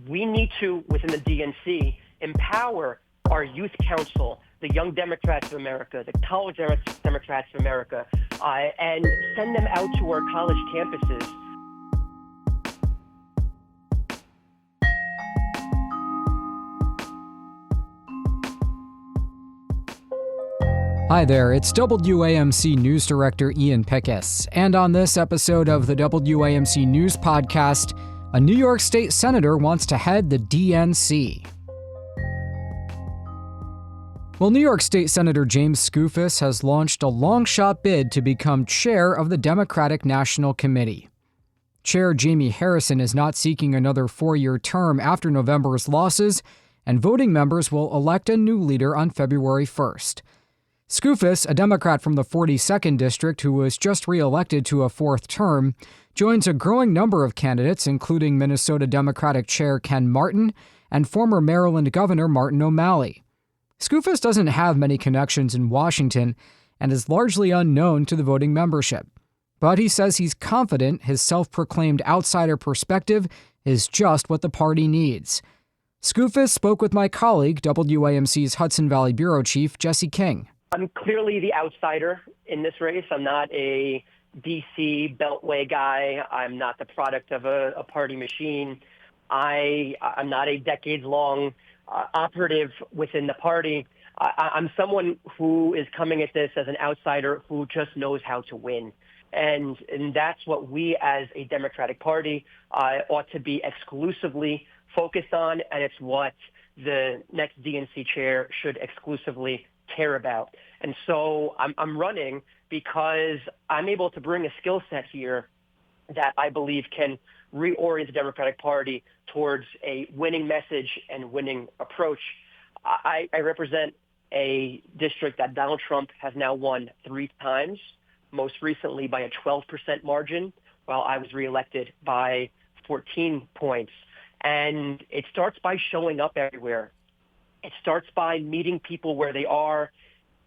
we need to, within the DNC, empower our youth council, the Young Democrats of America, the College Democrats of America, and send them out to our college campuses. Hi there, it's WAMC News Director Ian Pickus, and on this episode of the WAMC News Podcast, a New York State Senator wants to head the DNC. Well, New York State Senator James Skoufis has launched a long-shot bid to become chair of the Democratic National Committee. Chair Jamie Harrison is not seeking another 4-year term after November's losses, and voting members will elect a new leader on February 1st. Skoufis, a Democrat from the 42nd District who was just re-elected to a 4th term, joins a growing number of candidates, including Minnesota Democratic Chair Ken Martin and former Maryland Governor Martin O'Malley. Skoufis doesn't have many connections in Washington and is largely unknown to the voting membership. But he says he's confident his self-proclaimed outsider perspective is just what the party needs. Skoufis spoke with my colleague, WAMC's Hudson Valley Bureau Chief Jesse King. I'm clearly the outsider in this race. I'm not a D.C. Beltway guy. I'm not the product of a party machine. I'm not a decades-long operative within the party. I'm someone who is coming at this as an outsider who just knows how to win. And that's what we as a Democratic Party ought to be exclusively focused on, and it's what the next DNC chair should exclusively care about. And so I'm running because I'm able to bring a skill set here that I believe can reorient the Democratic Party towards a winning message and winning approach. I represent a district that Donald Trump has now won 3 times, most recently by a 12% margin, while I was reelected by 14 points. And it starts by showing up everywhere. It starts by meeting people where they are,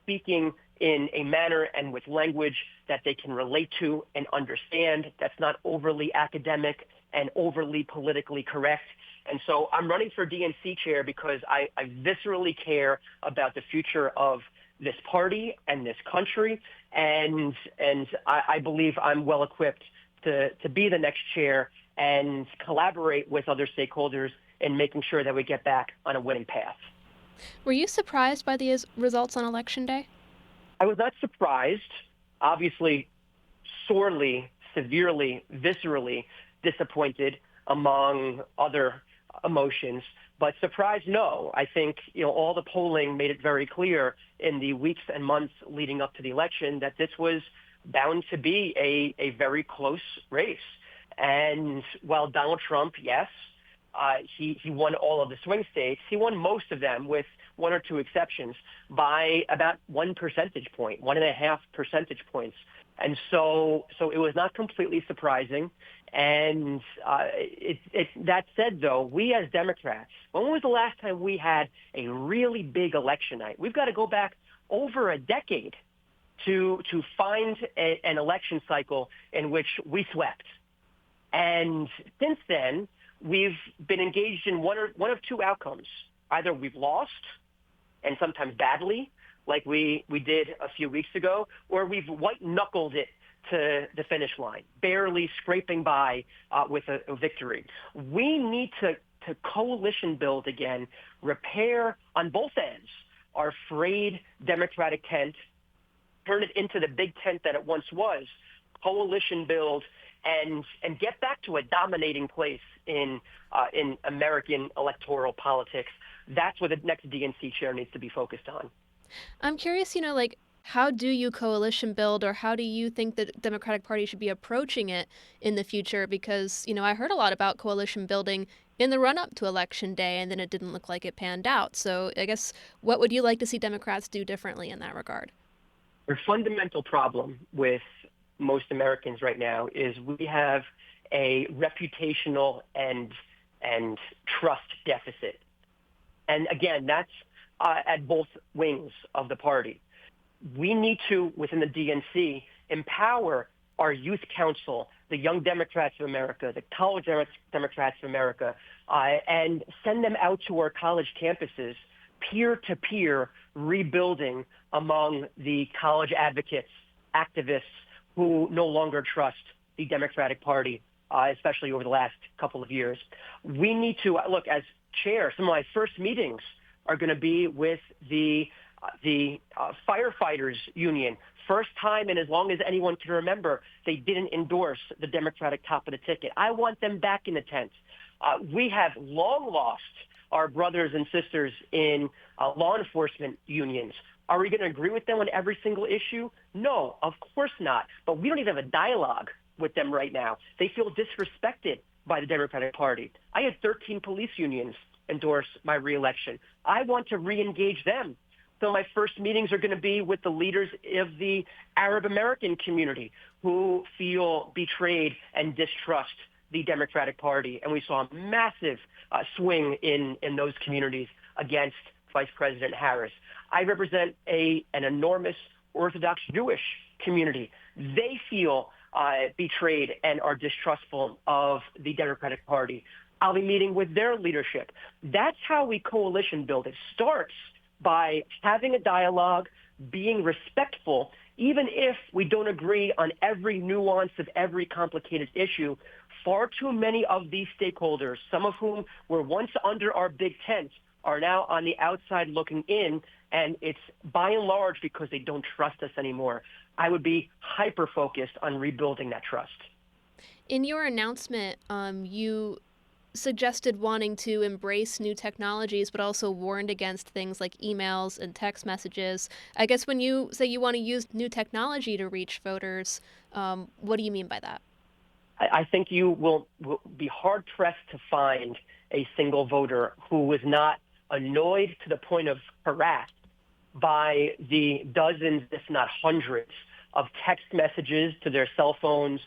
speaking in a manner and with language that they can relate to and understand, that's not overly academic and overly politically correct. And so I'm running for DNC chair because I viscerally care about the future of this party and this country. And I believe I'm well equipped to be the next chair and collaborate with other stakeholders in making sure that we get back on a winning path. Were you surprised by the results on Election Day? I was not surprised, obviously sorely, severely, viscerally disappointed among other emotions, but surprised, no. I think all the polling made it very clear in the weeks and months leading up to the election that this was bound to be a very close race. And while Donald Trump, yes, he won all of the swing states. He won most of them with 1 or 2 exceptions by about 1 percentage point, 1.5 percentage points. And so it was not completely surprising. And that said, though, we as Democrats, when was the last time we had a really big election night? We've got to go back over a decade to find an election cycle in which we swept. And since then, we've been engaged in one of 2 outcomes. Either we've lost, and sometimes badly, like we did a few weeks ago, or we've white-knuckled it to the finish line, barely scraping by with a victory. We need to coalition build again, repair on both ends our frayed Democratic tent, turn it into the big tent that it once was, coalition build, and get back to a dominating place in American electoral politics. That's what the next DNC chair needs to be focused on. I'm curious, how do you coalition build, or how do you think the Democratic Party should be approaching it in the future? Because, I heard a lot about coalition building in the run-up to Election Day, and then it didn't look like it panned out. So I guess what would you like to see Democrats do differently in that regard? Our fundamental problem with most Americans right now is we have a reputational and trust deficit. And again, that's at both wings of the party. We need to, within the DNC, empower our youth council, the Young Democrats of America, the College Democrats of America, and send them out to our college campuses, peer-to-peer rebuilding among the college advocates, activists who no longer trust the Democratic Party, especially over the last couple of years. We need to, look, as chair, some of my first meetings are going to be with the firefighters union. First time in as long as anyone can remember, they didn't endorse the Democratic top of the ticket. I want them back in the tent. We have long lost our brothers and sisters in law enforcement unions. Are we going to agree with them on every single issue? No, of course not. But we don't even have a dialogue with them right now. They feel disrespected by the Democratic Party. I had 13 police unions endorse my reelection. I want to re-engage them. So my first meetings are going to be with the leaders of the Arab American community who feel betrayed and distrust the Democratic Party. And we saw a massive swing in those communities against Vice President Harris. I represent an enormous Orthodox Jewish community. They feel betrayed and are distrustful of the Democratic Party. I'll be meeting with their leadership. That's how we coalition build. It starts by having a dialogue, being respectful, even if we don't agree on every nuance of every complicated issue. Far too many of these stakeholders, some of whom were once under our big tent, are now on the outside looking in, and it's by and large because they don't trust us anymore. I would be hyper-focused on rebuilding that trust. In your announcement, you suggested wanting to embrace new technologies, but also warned against things like emails and text messages. I guess when you say you want to use new technology to reach voters, what do you mean by that? I think you will be hard-pressed to find a single voter who was not annoyed to the point of harassed by the dozens, if not hundreds, of text messages to their cell phones,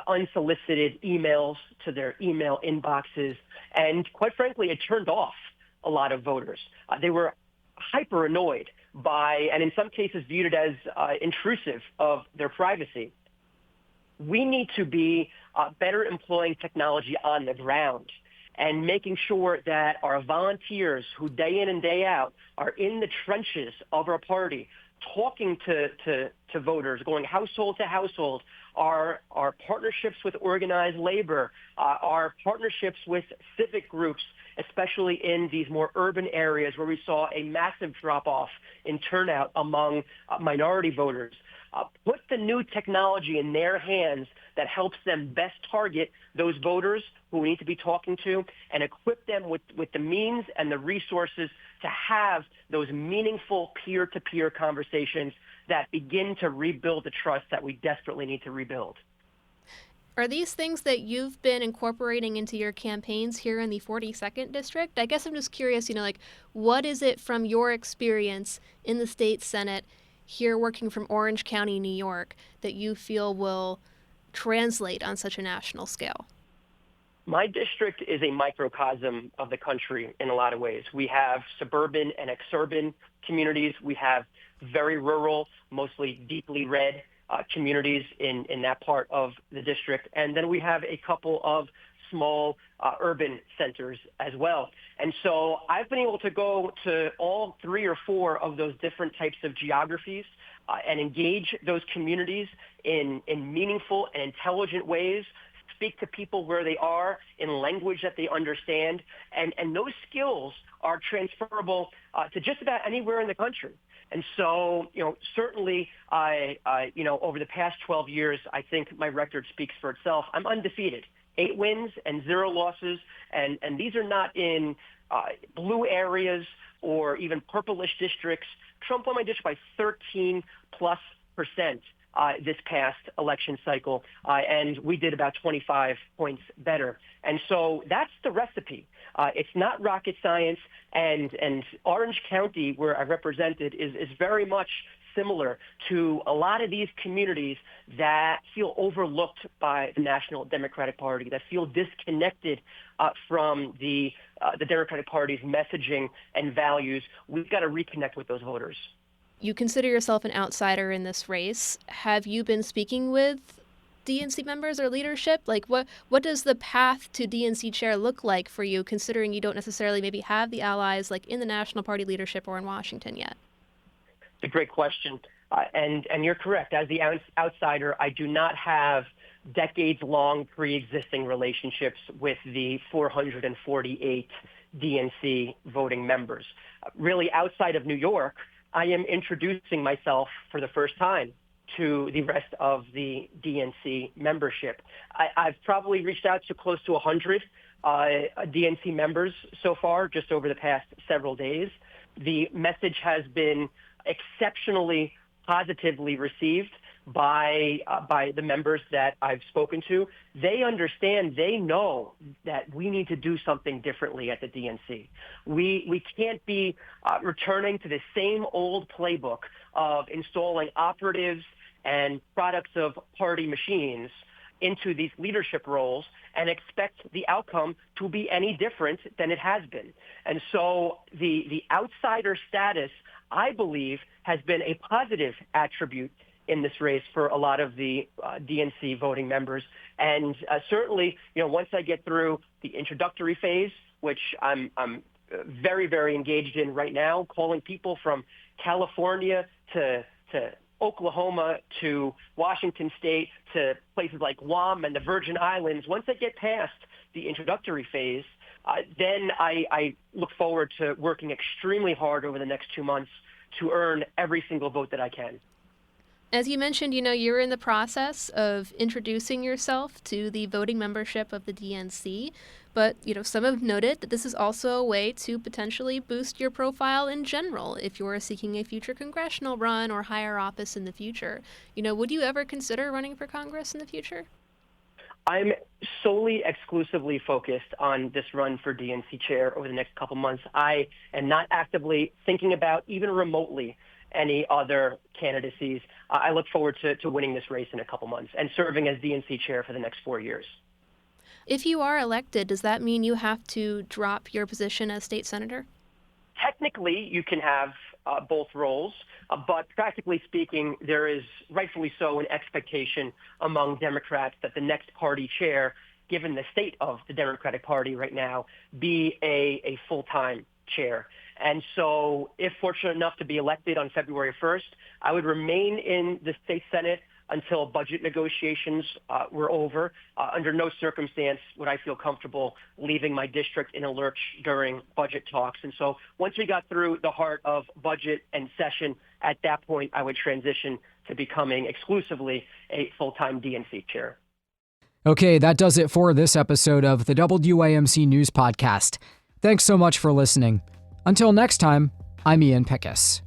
unsolicited emails to their email inboxes, and quite frankly, it turned off a lot of voters. They were hyper annoyed by, and in some cases viewed it as intrusive of their privacy. We need to be better employing technology on the ground and making sure that our volunteers who day in and day out are in the trenches of our party, talking to voters, going household to household, our partnerships with organized labor, our partnerships with civic groups, especially in these more urban areas where we saw a massive drop-off in turnout among minority voters. Put the new technology in their hands that helps them best target those voters who we need to be talking to, and equip them with the means and the resources to have those meaningful peer-to-peer conversations that begin to rebuild the trust that we desperately need to rebuild. Are these things that you've been incorporating into your campaigns here in the 42nd District? I guess I'm just curious, what is it from your experience in the state Senate here working from Orange County, New York, that you feel will translate on such a national scale? My district is a microcosm of the country in a lot of ways. We have suburban and exurban communities. We have very rural, mostly deeply red communities in that part of the district. And then we have a couple of small urban centers as well. And so I've been able to go to all 3 or 4 of those different types of geographies and engage those communities in meaningful and intelligent ways, speak to people where they are in language that they understand. And those skills are transferable to just about anywhere in the country. And so, certainly, over the past 12 years, I think my record speaks for itself. I'm undefeated, 8 wins and 0 losses. And these are not in blue areas or even purplish districts. Trump won my district by 13+% this past election cycle, and we did about 25 points better. And so that's the recipe. It's not rocket science, and Orange County, where I represented, is very much similar to a lot of these communities that feel overlooked by the National Democratic Party, that feel disconnected from the Democratic Party's messaging and values. We've got to reconnect with those voters. You consider yourself an outsider in this race. Have you been speaking with DNC members or leadership? Like, what does the path to DNC chair look like for you, considering you don't necessarily maybe have the allies like in the National Party leadership or in Washington yet? It's a great question. And you're correct. As the outsider, I do not have decades-long pre-existing relationships with the 448 DNC voting members. Really, outside of New York, I am introducing myself for the first time to the rest of the DNC membership. I've probably reached out to close to 100 DNC members so far, just over the past several days. The message has been exceptionally positively received by the members that I've spoken to. They understand, they know that we need to do something differently at the DNC. We can't be returning to the same old playbook of installing operatives and products of party machines into these leadership roles and expect the outcome to be any different than it has been. And so the outsider status, I believe, has been a positive attribute in this race for a lot of the DNC voting members. And certainly, once I get through the introductory phase, which I'm very, very engaged in right now, calling people from California to Oklahoma to Washington State to places like Guam and the Virgin Islands, once I get past the introductory phase, then I look forward to working extremely hard over the next 2 months to earn every single vote that I can. As you mentioned, you're in the process of introducing yourself to the voting membership of the DNC, but, some have noted that this is also a way to potentially boost your profile in general if you're seeking a future congressional run or higher office in the future. Would you ever consider running for Congress in the future? I'm solely exclusively focused on this run for DNC chair over the next couple months. I am not actively thinking about even remotely any other candidacies. I look forward to winning this race in a couple months and serving as DNC chair for the next 4 years. If you are elected, does that mean you have to drop your position as state senator? Technically, you can have both roles, but practically speaking, there is rightfully so an expectation among Democrats that the next party chair, given the state of the Democratic Party right now, be a full-time chair. And so if fortunate enough to be elected on February 1st, I would remain in the state Senate until budget negotiations were over. Under no circumstance would I feel comfortable leaving my district in a lurch during budget talks. And so once we got through the heart of budget and session, at that point, I would transition to becoming exclusively a full-time DNC chair. Okay, that does it for this episode of the WAMC News Podcast. Thanks so much for listening. Until next time, I'm Ian Pickus.